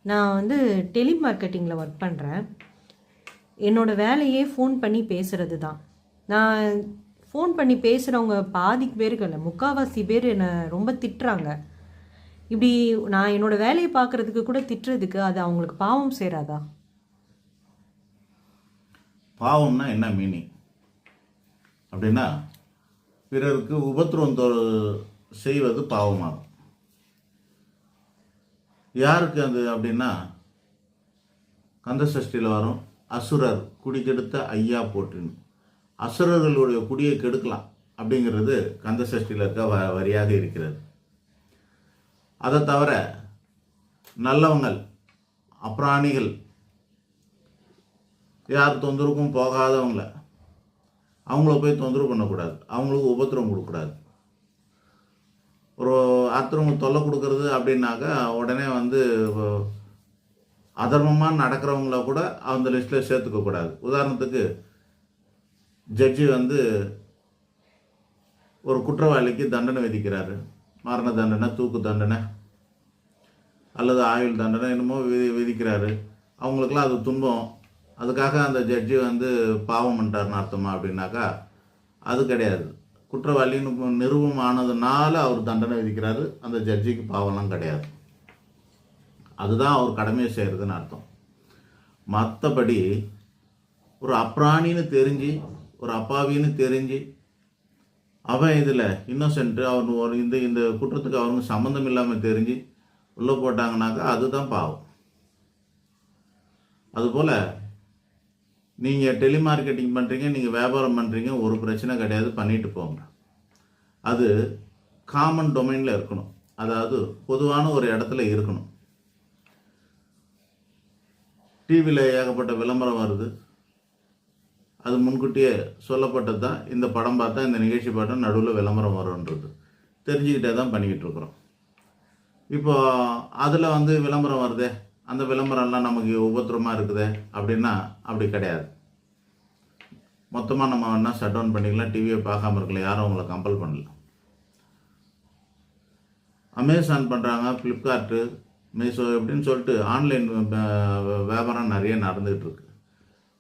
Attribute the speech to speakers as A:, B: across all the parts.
A: நான் வந்து டெலிமார்க்கெட்டிங்கில் ஒர்க் பண்ணுறேன். என்னோடய வேலையே ஃபோன் பண்ணி பேசுகிறது தான். நான் ஃபோன் பண்ணி பேசுகிறவங்க பாதி பேர்கள் இல்லை, முக்கால்வாசி பேர் என்னை ரொம்ப திட்டுறாங்க. இப்படி நான் என்னோடய வேலையை பார்க்குறதுக்கு கூட திட்டுறதுக்கு அது அவங்களுக்கு பாவம் சேராதா?
B: பாவம்னா என்ன மீனிங் அப்படின்னா, பிறருக்கு உபத்திரவம் செய்வது பாவமாகும். யாருக்கு அது அப்படின்னா, கந்த சஷ்டியில் வரும், அசுரர் குடிக்கெடுத்த ஐயா போற்றின். அசுரர்களுடைய குடியை கெடுக்கலாம் அப்படிங்கிறது கந்த சஷ்டியில் இருக்க வரியாக இருக்கிறது. அதை தவிர நல்லவங்கள், அப்ராணிகள், யார் தொந்தரவுக்கும் போகாதவங்கள அவங்கள போய் தொந்தரவு பண்ணக்கூடாது, அவங்களுக்கு உபத்திரம் கொடுக்கக்கூடாது. ஒரு அடுத்தவங்க தொல்லை கொடுக்கறது அப்படின்னாக்கா உடனே வந்து அதர்மமாக நடக்கிறவங்கள கூட அந்த லிஸ்ட்டில் சேர்த்துக்கக்கூடாது. உதாரணத்துக்கு ஜட்ஜி வந்து ஒரு குற்றவாளிக்கு தண்டனை விதிக்கிறாரு, மரண தண்டனை, தூக்கு தண்டனை அல்லது ஆயுள் தண்டனை என்னமோ விதிக்கிறாரு. அவங்களுக்கெல்லாம் அது துன்பம். அதுக்காக அந்த ஜட்ஜி வந்து பாவம் பண்ணிட்டார்னு அர்த்தமா அப்படின்னாக்கா அது கிடையாது. குற்றவாளின்னு நிரூபம் ஆனதுனால அவர் தண்டனை விதிக்கிறாரு, அந்த ஜட்ஜிக்கு பாவம்லாம் கிடையாது. அதுதான் அவர் கடமையை செய்கிறதுன்னு அர்த்தம். மற்றபடி ஒரு அப்ராணின்னு தெரிஞ்சு, ஒரு அப்பாவின்னு தெரிஞ்சு, அவன் இதில் இன்னோசென்ட்டு, அவன் ஒரு இந்த குற்றத்துக்கு அவங்க சம்மந்தம் இல்லாமல் தெரிஞ்சு உள்ளே போட்டாங்கனாக்கா அதுதான் பாவம். அதுபோல் நீங்கள் டெலிமார்க்கெட்டிங் பண்ணுறீங்க, நீங்கள் வியாபாரம் பண்ணுறீங்க, ஒரு பிரச்சனை கிடையாது, பண்ணிட்டு போங்க. அது காமன் டொமைனில் இருக்கணும், அதாவது பொதுவான ஒரு இடத்துல இருக்கணும். டிவியில் ஏகப்பட்ட விளம்பரம் வருது, அது முன்கூட்டியே சொல்லப்பட்டது தான். இந்த படம் பார்த்தா, இந்த நிகழ்ச்சி பார்த்தா நடுவில் விளம்பரம் வரும்ன்றது தெரிஞ்சுக்கிட்டே தான் பண்ணிக்கிட்டு இருக்கிறோம். இப்போ அதில் வந்து விளம்பரம் வருதே, அந்த விளம்பரம்லாம் நமக்கு உபத்திரமாக இருக்குதே அப்படின்னா அப்படி கிடையாது. மொத்தமாக நம்ம வேணால் ஷட் டவுன் பண்ணிக்கலாம், டிவியை பார்க்காம இருக்கலாம், யாரும் அவங்கள கம்பல் பண்ணல. அமேசான் பண்ணுறாங்க, ஃப்ளிப்கார்ட்டு, மீஷோ எப்படின்னு சொல்லிட்டு ஆன்லைன் வியாபாரம் நிறைய நடந்துகிட்டு இருக்கு.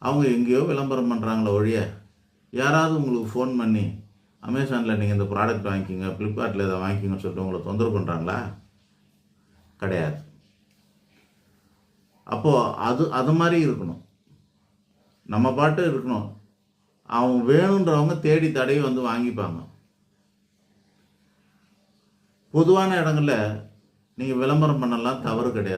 B: அவங்க எங்கேயோ விளம்பரம் பண்ணுறாங்களோ ஒழிய, யாராவது உங்களுக்கு ஃபோன் பண்ணி அமேசானில் நீங்கள் இந்த ப்ராடக்ட் வாங்கிக்கிங்க, ஃப்ளிப்கார்ட்டில் இதை வாங்கிக்கிங்கன்னு சொல்லிட்டு உங்களை தொந்தரவு பண்ணுறாங்களா? கிடையாது. அப்போது அது மாதிரி இருக்கணும், நம்ம பாட்டு இருக்கணும். அவங்க வேணுன்றவங்க தேடி தடவி வந்து வாங்கிப்பாங்க. பொதுவான இடங்களில் நீங்கள் விளம்பரம் பண்ணலாம், தவறு கிடையாது.